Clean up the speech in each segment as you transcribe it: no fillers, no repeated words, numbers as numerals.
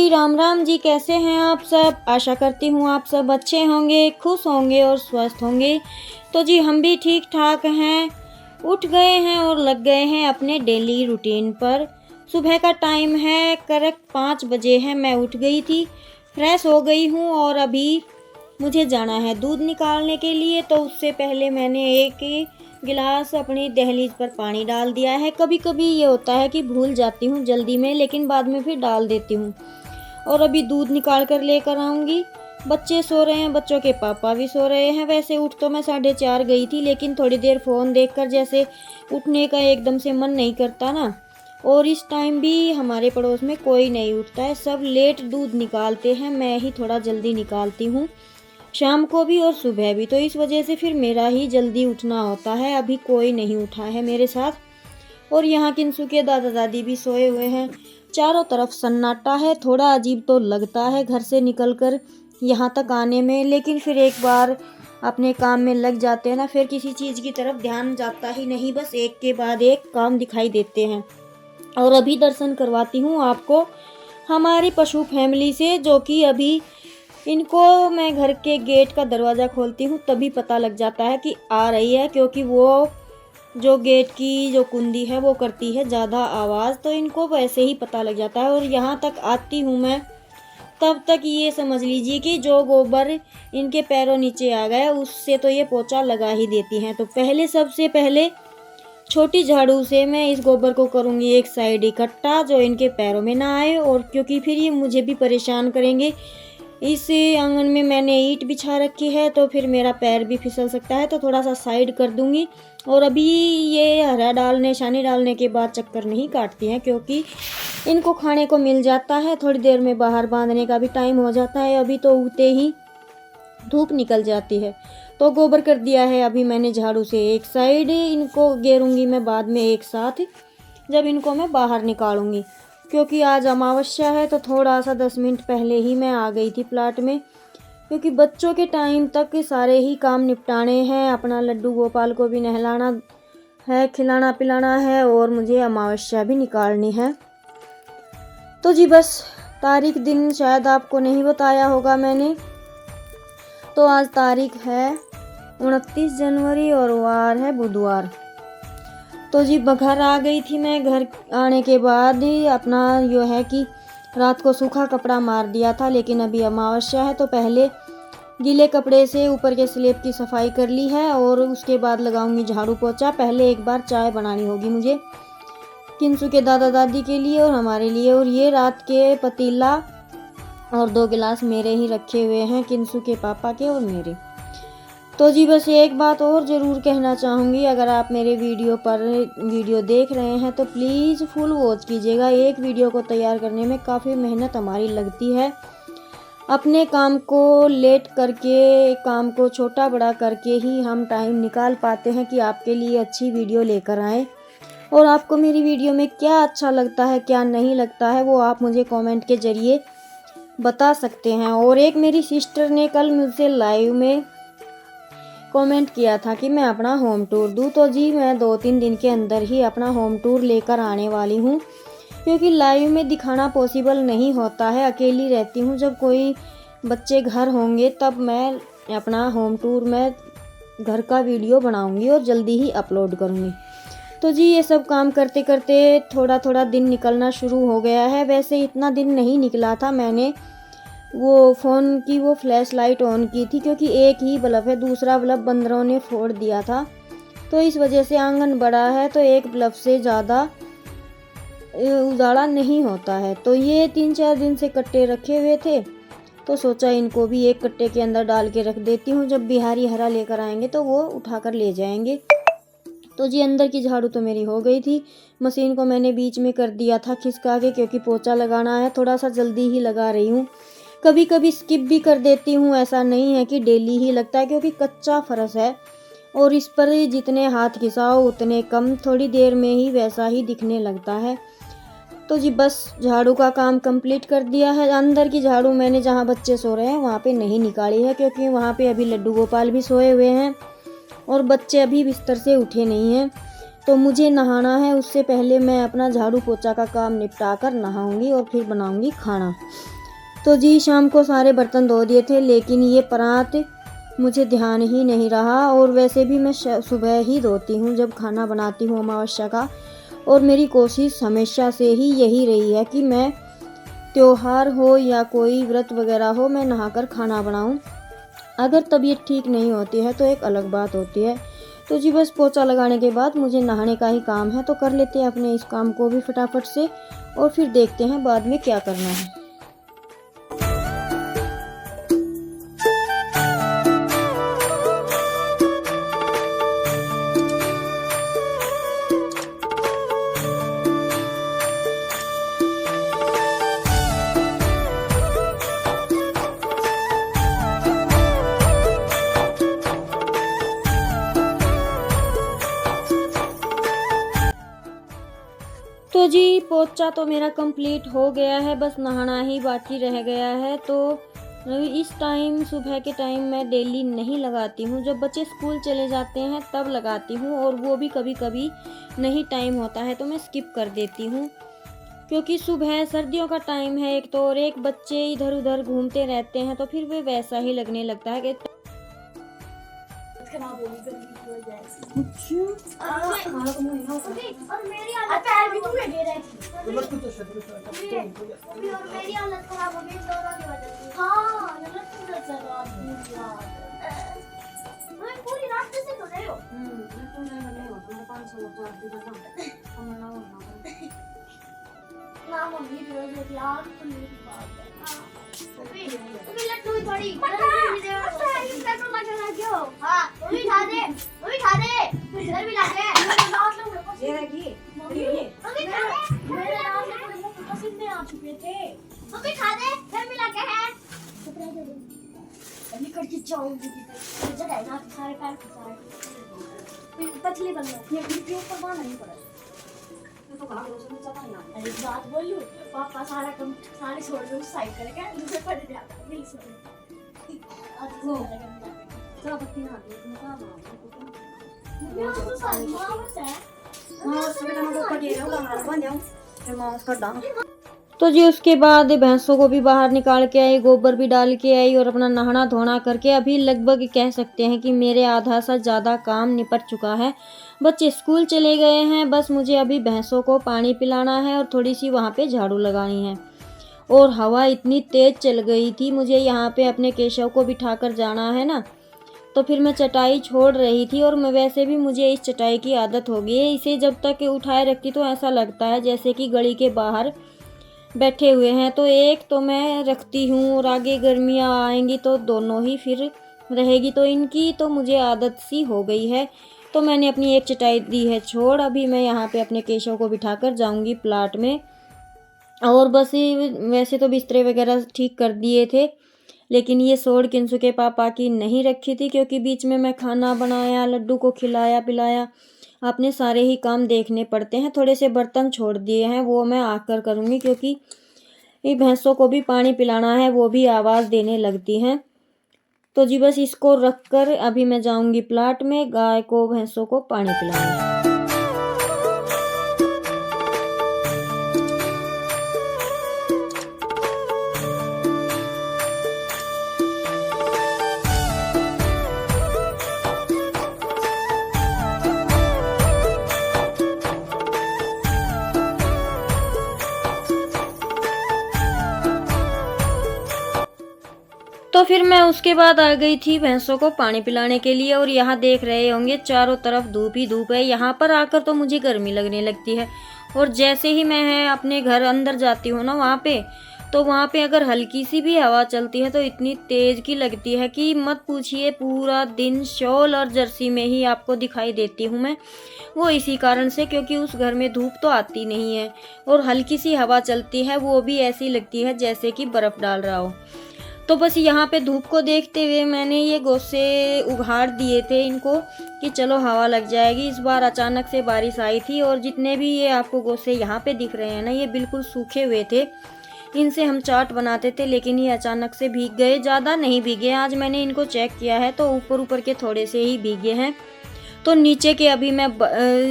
जी, राम राम जी। कैसे हैं आप सब? आशा करती हूँ आप सब अच्छे होंगे, खुश होंगे और स्वस्थ होंगे। तो जी हम भी ठीक ठाक हैं। उठ गए हैं और लग गए हैं अपने डेली रूटीन पर। सुबह का टाइम है, करेक्ट 5 बजे है। मैं उठ गई थी, फ्रेश हो गई हूँ और अभी मुझे जाना है दूध निकालने के लिए। तो उससे पहले मैंने एक गिलास अपनी दहलीज पर पानी डाल दिया है। कभी कभी ये होता है कि भूल जाती हूँ जल्दी में, लेकिन बाद में फिर डाल देती हूँ। और अभी दूध निकाल कर लेकर आऊँगी। बच्चे सो रहे हैं, बच्चों के पापा भी सो रहे हैं। वैसे उठ तो मैं 4:30 गई थी, लेकिन थोड़ी देर फ़ोन देखकर जैसे उठने का एकदम से मन नहीं करता ना। और इस टाइम भी हमारे पड़ोस में कोई नहीं उठता है, सब लेट दूध निकालते हैं। मैं ही थोड़ा जल्दी निकालती हूँ, शाम को भी और सुबह भी। तो इस वजह से फिर मेरा ही जल्दी उठना होता है। अभी कोई नहीं उठा है मेरे साथ। और यहाँ किंसु के दादा दादी भी सोए हुए हैं। चारों तरफ सन्नाटा है। थोड़ा अजीब तो लगता है घर से निकलकर यहाँ तक आने में, लेकिन फिर एक बार अपने काम में लग जाते हैं ना, फिर किसी चीज़ की तरफ ध्यान जाता ही नहीं। बस एक के बाद एक काम दिखाई देते हैं। और अभी दर्शन करवाती हूँ आपको हमारी पशु फैमिली से, जो कि अभी इनको मैं घर के गेट का दरवाज़ा खोलती हूँ तभी पता लग जाता है कि आ रही है, क्योंकि वो जो गेट की जो कुंडी है वो करती है ज़्यादा आवाज़, तो इनको वैसे ही पता लग जाता है। और यहाँ तक आती हूँ मैं, तब तक ये समझ लीजिए कि जो गोबर इनके पैरों नीचे आ गया उससे तो ये पोछा लगा ही देती हैं। तो सबसे पहले छोटी झाड़ू से मैं इस गोबर को करूँगी एक साइड इकट्ठा, जो इनके पैरों में ना आए। और क्योंकि फिर ये मुझे भी परेशान करेंगे। इस आंगन में मैंने ईंट बिछा रखी है, तो फिर मेरा पैर भी फिसल सकता है, तो थोड़ा सा साइड कर दूंगी। और अभी ये हरा डालने छानी डालने के बाद चक्कर नहीं काटती हैं, क्योंकि इनको खाने को मिल जाता है। थोड़ी देर में बाहर बांधने का भी टाइम हो जाता है। अभी तो उगते ही धूप निकल जाती है। तो गोबर कर दिया है अभी मैंने झाड़ू से एक साइड। इनको गेरूंगी मैं बाद में एक साथ, जब इनको मैं बाहर निकालूंगी। क्योंकि आज अमावस्या है, तो थोड़ा सा 10 मिनट पहले ही मैं आ गई थी प्लाट में, क्योंकि बच्चों के टाइम तक सारे ही काम निपटाने हैं। अपना लड्डू गोपाल को भी नहलाना है, खिलाना पिलाना है, और मुझे अमावस्या भी निकालनी है। तो जी बस, तारीख दिन शायद आपको नहीं बताया होगा मैंने। तो आज तारीख है 29 जनवरी और वार है बुधवार। तो जी घर आ गई थी मैं। घर आने के बाद ही अपना यो है कि रात को सूखा कपड़ा मार दिया था, लेकिन अभी अमावस्या है तो पहले गीले कपड़े से ऊपर के स्लैब की सफाई कर ली है, और उसके बाद लगाऊंगी झाड़ू पोछा। पहले एक बार चाय बनानी होगी मुझे किंसु के दादा दादी के लिए और हमारे लिए। और ये रात के पतीला और 2 गिलास मेरे ही रखे हुए हैं, किंसु के पापा के और मेरे। तो जी बस एक बात और ज़रूर कहना चाहूँगी, अगर आप मेरे वीडियो देख रहे हैं तो प्लीज़ फुल वॉच कीजिएगा। एक वीडियो को तैयार करने में काफ़ी मेहनत हमारी लगती है। अपने काम को लेट करके, काम को छोटा बड़ा करके ही हम टाइम निकाल पाते हैं कि आपके लिए अच्छी वीडियो लेकर आएँ। और आपको मेरी वीडियो में क्या अच्छा लगता है, क्या नहीं लगता है, वो आप मुझे कमेंट के ज़रिए बता सकते हैं। और एक मेरी सिस्टर ने कल मुझसे लाइव में कमेंट किया था कि मैं अपना होम टूर दूँ। तो जी मैं 2-3 दिन के अंदर ही अपना होम टूर लेकर आने वाली हूँ, क्योंकि लाइव में दिखाना पॉसिबल नहीं होता है। अकेली रहती हूँ, जब कोई बच्चे घर होंगे तब मैं अपना होम टूर में घर का वीडियो बनाऊँगी और जल्दी ही अपलोड करूँगी। तो जी ये सब काम करते करते थोड़ा थोड़ा दिन निकलना शुरू हो गया है। वैसे इतना दिन नहीं निकला था। मैंने वो फ़ोन की वो फ्लैश लाइट ऑन की थी, क्योंकि एक ही बल्ब है, दूसरा बल्ब बंदरों ने फोड़ दिया था। तो इस वजह से आंगन बड़ा है, तो एक बल्ब से ज़्यादा उजाला नहीं होता है। तो ये 3-4 दिन से कट्टे रखे हुए थे, तो सोचा इनको भी एक कट्टे के अंदर डाल के रख देती हूँ। जब बिहारी हरा लेकर आएंगे तो वो उठाकर ले जाएंगे। तो जी अंदर की झाड़ू तो मेरी हो गई थी। मशीन को मैंने बीच में कर दिया था खिसका के, क्योंकि पोछा लगाना है। थोड़ा सा जल्दी ही लगा रही हूँ, कभी कभी स्किप भी कर देती हूँ। ऐसा नहीं है कि डेली ही लगता है, क्योंकि कच्चा फर्श है और इस पर जितने हाथ घिसाओ उतने कम, थोड़ी देर में ही वैसा ही दिखने लगता है। तो जी बस झाड़ू का काम कंप्लीट कर दिया है। अंदर की झाड़ू मैंने जहाँ बच्चे सो रहे हैं वहाँ पे नहीं निकाली है, क्योंकि वहाँ पे अभी लड्डू गोपाल भी सोए हुए हैं और बच्चे अभी बिस्तर से उठे नहीं हैं। तो मुझे नहाना है, उससे पहले मैं अपना झाड़ू पोछा का काम निपटा कर नहाऊंगी और फिर बनाऊंगी खाना। तो जी शाम को सारे बर्तन धो दिए थे, लेकिन ये परात मुझे ध्यान ही नहीं रहा। और वैसे भी मैं सुबह ही धोती हूँ जब खाना बनाती हूँ अमावस्या का। और मेरी कोशिश हमेशा से ही यही रही है कि मैं त्योहार हो या कोई व्रत वगैरह हो, मैं नहाकर खाना बनाऊँ। अगर तबीयत ठीक नहीं होती है तो एक अलग बात होती है। तो जी बस पोछा लगाने के बाद मुझे नहाने का ही काम है, तो कर लेते हैं अपने इस काम को भी फटाफट से और फिर देखते हैं बाद में क्या करना है। तो जी पोछा तो मेरा कंप्लीट हो गया है, बस नहाना ही बाकी रह गया है। तो इस टाइम सुबह के टाइम मैं डेली नहीं लगाती हूँ, जब बच्चे स्कूल चले जाते हैं तब लगाती हूँ, और वो भी कभी कभी नहीं टाइम होता है तो मैं स्किप कर देती हूँ, क्योंकि सुबह सर्दियों का टाइम है एक तो, और एक बच्चे इधर उधर घूमते रहते हैं तो फिर वे वैसा ही लगने लगता है कि और मेरी हालत पैर भी तूने दे रही थी। और मेरी हालत खराब हो गई दौरा की वजह से। हाँ गलत पूरा चला मैं पूरी रात कैसे कर रहे हो? ना मम्मी भी यार तो मेरी बात है। तुम्हें लट्टू थोड़ी पेट्रोल लगा क्यों? हाँ मम्मी खा दे इधर भी ला दे। ये रखिए मम्मी खा दे। मेरे रात में मुंह पसीने आ चुके थे। मम्मी खा दे इधर भी ला के है। अभी करके जाऊंगी जगह है ना सारे पैर सारे पतले बन गए। ये वीडियो पर मारना नहीं पड़ा तो कहा रोज में चला ना। अरे बात बोलूं पापा सारा काम सारे छोड़ दो साइड करके दूसरे पड़ जाता मिल सके आज वो सब पत्ती ना दे मुका मार मैं तो सारी मां बस है हां सब ना को पड़ी रहो हमारा बन जाओ फिर मां उसका डाल। तो जी उसके बाद भैंसों को भी बाहर निकाल के आई, गोबर भी डाल के आई और अपना नहाना धोना करके अभी लगभग कह सकते हैं कि मेरे आधा से ज़्यादा काम निपट चुका है। बच्चे स्कूल चले गए हैं, बस मुझे अभी भैंसों को पानी पिलाना है और थोड़ी सी वहाँ पे झाड़ू लगानी है। और हवा इतनी तेज़ चल गई थी, मुझे यहाँ पे अपने केशव को बिठा कर जाना है ना, तो फिर मैं चटाई छोड़ रही थी। और मैं वैसे भी मुझे इस चटाई की आदत हो गई है, इसे जब तक उठाए रखती तो ऐसा लगता है जैसे कि गली के बाहर बैठे हुए हैं। तो एक तो मैं रखती हूँ और आगे गर्मियाँ आएंगी तो दोनों ही फिर रहेगी, तो इनकी तो मुझे आदत सी हो गई है। तो मैंने अपनी एक चटाई दी है छोड़, अभी मैं यहाँ पे अपने केशव को बिठाकर जाऊँगी प्लाट में। और बस वैसे तो बिस्तरे वगैरह ठीक कर दिए थे, लेकिन ये सोड़ किंसु के पापा की नहीं रखी थी, क्योंकि बीच में मैं खाना बनाया, लड्डू को खिलाया पिलाया, अपने सारे ही काम देखने पड़ते हैं। थोड़े से बर्तन छोड़ दिए हैं, वो मैं आकर करूँगी, क्योंकि ये भैंसों को भी पानी पिलाना है, वो भी आवाज़ देने लगती हैं। तो जी बस इसको रख कर अभी मैं जाऊँगी प्लाट में गाय को भैंसों को पानी पिलाने। तो फिर मैं उसके बाद आ गई थी भैंसों को पानी पिलाने के लिए। और यहाँ देख रहे होंगे चारों तरफ धूप ही धूप है। यहाँ पर आकर तो मुझे गर्मी लगने लगती है, और जैसे ही मैं अपने घर अंदर जाती हूँ ना वहाँ पे अगर हल्की सी भी हवा चलती है तो इतनी तेज़ की लगती है कि मत पूछिए। पूरा दिन शॉल और जर्सी में ही आपको दिखाई देती हूँ मैं, वो इसी कारण से क्योंकि उस घर में धूप तो आती नहीं है, और हल्की सी हवा चलती है वो भी ऐसी लगती है जैसे कि बर्फ़ डाल रहा हो। तो बस यहाँ पे धूप को देखते हुए मैंने ये गोसे उघाड़ दिए थे इनको कि चलो हवा लग जाएगी। इस बार अचानक से बारिश आई थी, और जितने भी ये आपको गोसे यहाँ पे दिख रहे हैं ना, ये बिल्कुल सूखे हुए थे। इनसे हम चाट बनाते थे, लेकिन ये अचानक से भीग गए, ज़्यादा नहीं भीगे। आज मैंने इनको चेक किया है तो ऊपर ऊपर के थोड़े से ही भीगे हैं। तो नीचे के अभी मैं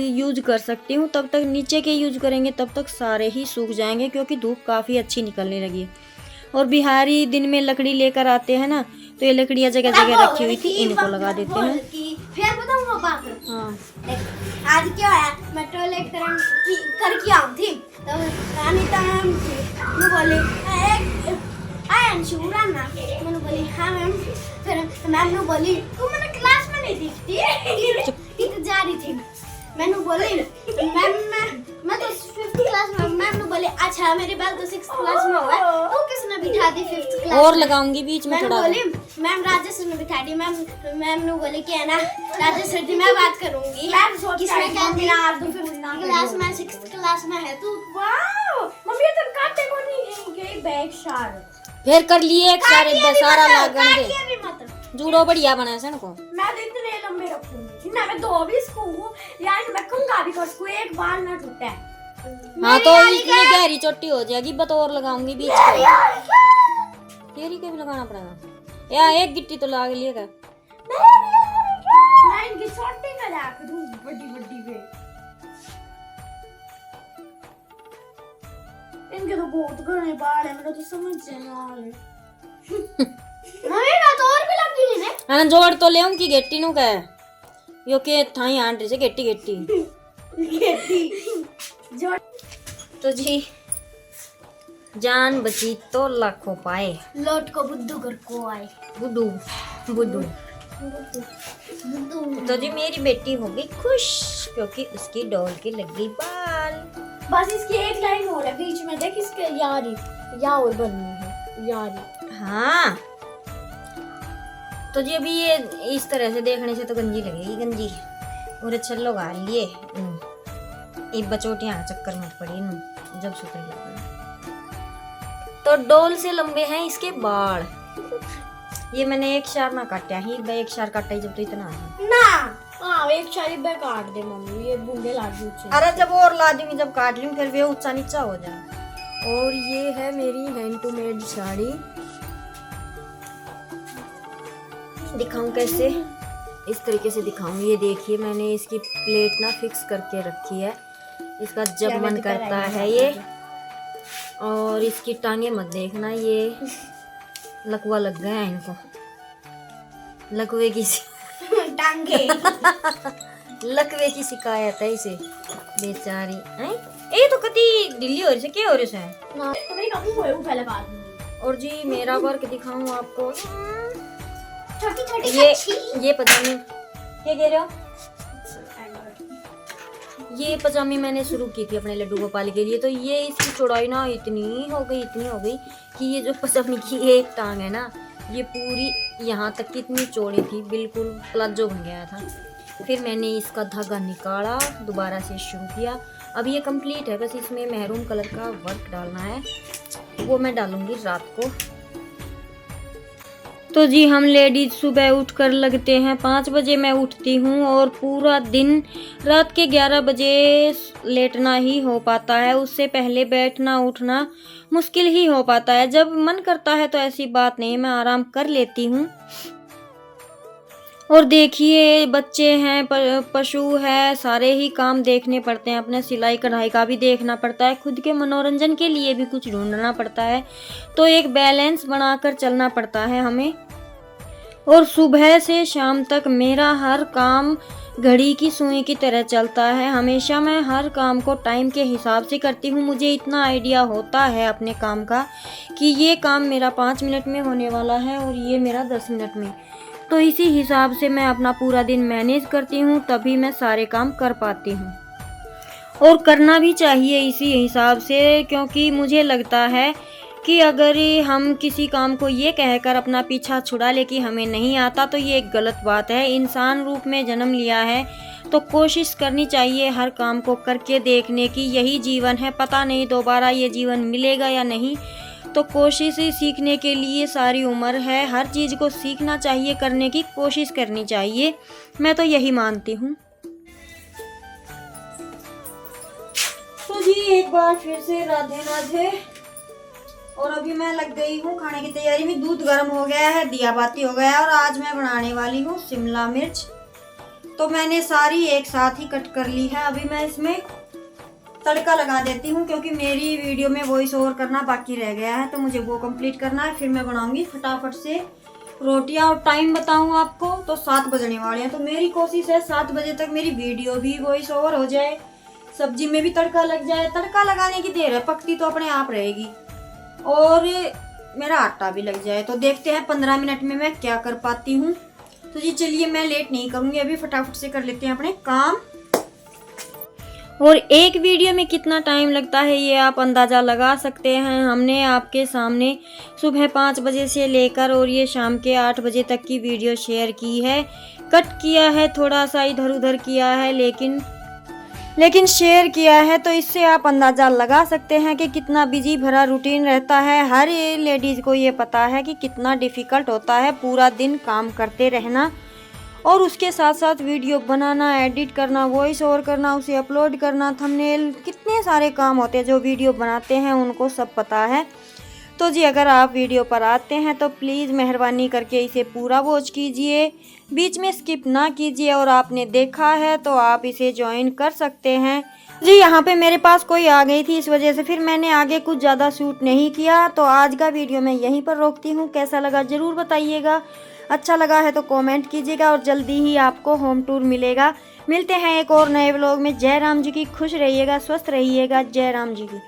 यूज कर सकती हूँ। तब तक नीचे के यूज करेंगे तब तक सारे ही सूख जाएंगे, क्योंकि धूप काफ़ी अच्छी निकलने लगी है। और बिहारी दिन में लकड़ी लेकर आते हैं ना, तो ये लकड़ियाँ जगह जगह रखी हुई थी, इनको लगा देते हैं। फिर बताऊँ बात। हाँ, आज क्या है, मैं टॉयलेट करके आई थी, तो अनीता मैम थी, बोली अंशुरा ना, मैंने बोली हाँ मैम। फिर मैम ने बोली तू मैंने क्लास में नहीं दिखती है, जा रही थी। मैंने बोली मैम मैं तो 5th क्लास में। मैम ने बोली अच्छा मेरी बात तो 6th क्लास में हुआ है, तो किसने बिठा दी 5th क्लास और लगाऊंगी बीच में थोड़ा। बोली मैम राजेश ने बिठा दी। मैम ने बोली कि है ना राजेश सर जी मैं बात करूंगी, किसने कहा क्लास में 6th क्लास में है तू। वाओ मम्मी तो काटे को नहीं गई बैग शार फिर कर लिए एक सारे बेसारा लागन दे भी मत जूड़ो बढ़िया बना सन को। मैं तो इतने लंबे रखूंगी ना, मैं 2 भी सकूं यार, मैं कंगा भी कर सकूं, एक बाल ना टूटे। हाँ तो इतनी गहरी चोटी हो जाएगी, बतौर लगाऊंगी बीच में। तेरी के भी लगाना पड़ेगा या एक गिट्टी तो लगा लिएगा। मैं इनकी छोटी में रख दूं बड़ी पे। इनके तो बहुत घने बाल है, मेरा तो समझ नहीं आ रहा। मेरा तो और भी लगी नहीं है। हाँ जोड़ तो ले आऊं की गेट्टी नु का यो के थाई आंट रही से गेट्टी जोड़ तो जी जान बची तो लाखों पाए, लौट को बुद्धू कर को आए। बुद्धू बुद्धू तो जी मेरी बेटी हो गई खुश, क्योंकि उसकी डॉल की लग गई बाल। बस इसकी एक लाइन और है बीच में, देख इसके यारी या और बननी है यारी। हाँ तो जी अभी ये इस तरह से देखने से तो गंजी लगेगी गंजी, और अच्छा लगा लिए एक बचोटियां चक्कर में पड़ी जब सुतने लगा। तो डोल से लंबे हैं इसके बाल। ये मैंने एक शार ना काटा ही, एक शार काटा ही जब तो इतना है ना। हाँ एक शारी बे काट दे मम्मी, ये बूंदे लागी ऊंचे। अरे जब और ला दूंगी, जब काट लूंगी फिर वे ऊंचा नीचा हो जाए। और ये है मेरी हैंड टू मेड साड़ी, दिखाऊं कैसे, इस तरीके से दिखाऊं। ये देखिए मैंने इसकी प्लेट ना फिक्स करके रखी है, इसका जब मन करता है ये। और इसकी टांगे मत देखना, ये लकवा लग गया है इनको, लकवे की टांगे लकवे की शिकायत है इसे बेचारी। ये तो कति ढीली हो रही है, क्या हो रही है ना, तो मेरी कभी हुए वो पहले बात नहीं। और जी मेरा वर्क दिखाऊं आपको, छोटी छोटी ये पजामी, क्या कह रहे हो, ये पजामी मैंने शुरू की थी अपने लड्डू गोपाल के लिए। तो ये इसकी चौड़ाई ना इतनी हो गई कि ये जो पजामी की एक टांग है ना, ये पूरी यहाँ तक की इतनी चौड़ी थी, बिल्कुल प्लाजो बन गया था। फिर मैंने इसका धागा निकाला, दोबारा से शुरू किया। अब ये कंप्लीट है, बस इसमें मैरून कलर का वर्क डालना है, वो मैं डालूंगी रात को। तो जी हम लेडीज सुबह उठकर लगते हैं 5 बजे मैं उठती हूँ, और पूरा दिन रात के 11 बजे लेटना ही हो पाता है, उससे पहले बैठना उठना मुश्किल ही हो पाता है। जब मन करता है तो ऐसी बात नहीं, मैं आराम कर लेती हूँ। और देखिए बच्चे हैं, पशु है, सारे ही काम देखने पड़ते हैं, अपने सिलाई कढ़ाई का भी देखना पड़ता है, खुद के मनोरंजन के लिए भी कुछ ढूंढना पड़ता है। तो एक बैलेंस बनाकर चलना पड़ता है हमें। और सुबह से शाम तक मेरा हर काम घड़ी की सुई की तरह चलता है। हमेशा मैं हर काम को टाइम के हिसाब से करती हूँ। मुझे इतना आइडिया होता है अपने काम का कि ये काम मेरा 5 मिनट में होने वाला है और ये मेरा 10 मिनट में। तो इसी हिसाब से मैं अपना पूरा दिन मैनेज करती हूँ, तभी मैं सारे काम कर पाती हूँ। और करना भी चाहिए इसी हिसाब से, क्योंकि मुझे लगता है कि अगर हम किसी काम को ये कहकर अपना पीछा छुड़ा ले कि हमें नहीं आता, तो ये एक गलत बात है। इंसान रूप में जन्म लिया है तो कोशिश करनी चाहिए हर काम को करके देखने की। यही जीवन है, पता नहीं दोबारा ये जीवन मिलेगा या नहीं। तो कोशिश ही सीखने के लिए सारी उम्र है, हर चीज़ को सीखना चाहिए, करने की कोशिश करनी चाहिए। मैं तो यही मानती हूँ। तो जी एक बार फिर से राधे राधे। और अभी मैं लग गई हूँ खाने की तैयारी में। दूध गर्म हो गया है, दिया बाती हो गया है, और आज मैं बनाने वाली हूँ शिमला मिर्च। तो मैंने सारी एक साथ ही कट कर ली है। अभी मैं इसमें तड़का लगा देती हूँ, क्योंकि मेरी वीडियो में वॉइस ओवर करना बाकी रह गया है, तो मुझे वो कंप्लीट करना है। फिर मैं बनाऊंगी फटाफट से रोटियां। और टाइम बताऊँ आपको तो 7 बजने वाले हैं, तो मेरी कोशिश है 7 बजे तक मेरी वीडियो भी वॉइस ओवर हो जाए, सब्जी में भी तड़का लग जाए। तड़का लगाने की देर है, पकती तो अपने आप रहेगी, और मेरा आटा भी लग जाए। तो देखते हैं 15 मिनट में मैं क्या कर पाती हूँ। तो जी चलिए, मैं लेट नहीं करूँगी, अभी फटाफट से कर लेते हैं अपने काम। और एक वीडियो में कितना टाइम लगता है ये आप अंदाज़ा लगा सकते हैं। हमने आपके सामने सुबह 5 बजे से लेकर और ये शाम के 8 बजे तक की वीडियो शेयर की है। कट किया है, थोड़ा सा इधर उधर किया है, लेकिन शेयर किया है। तो इससे आप अंदाज़ा लगा सकते हैं कि कितना बिजी भरा रूटीन रहता है। हर लेडीज़ को ये पता है कि कितना डिफ़िकल्ट होता है पूरा दिन काम करते रहना, और उसके साथ साथ वीडियो बनाना, एडिट करना, वॉइस ओवर करना, उसे अपलोड करना, थंबनेल, कितने सारे काम होते हैं जो वीडियो बनाते हैं उनको सब पता है। तो जी अगर आप वीडियो पर आते हैं तो प्लीज़ मेहरबानी करके इसे पूरा वॉच कीजिए, बीच में स्किप ना कीजिए। और आपने देखा है तो आप इसे ज्वाइन कर सकते हैं। जी यहाँ पे मेरे पास कोई आ गई थी, इस वजह से फिर मैंने आगे कुछ ज़्यादा शूट नहीं किया। तो आज का वीडियो मैं यहीं पर रोकती हूँ। कैसा लगा ज़रूर बताइएगा, अच्छा लगा है तो कमेंट कीजिएगा, और जल्दी ही आपको होम टूर मिलेगा। मिलते हैं एक और नए व्लॉग में। जय राम जी की। खुश रहिएगा, स्वस्थ रहिएगा। जय राम जी की।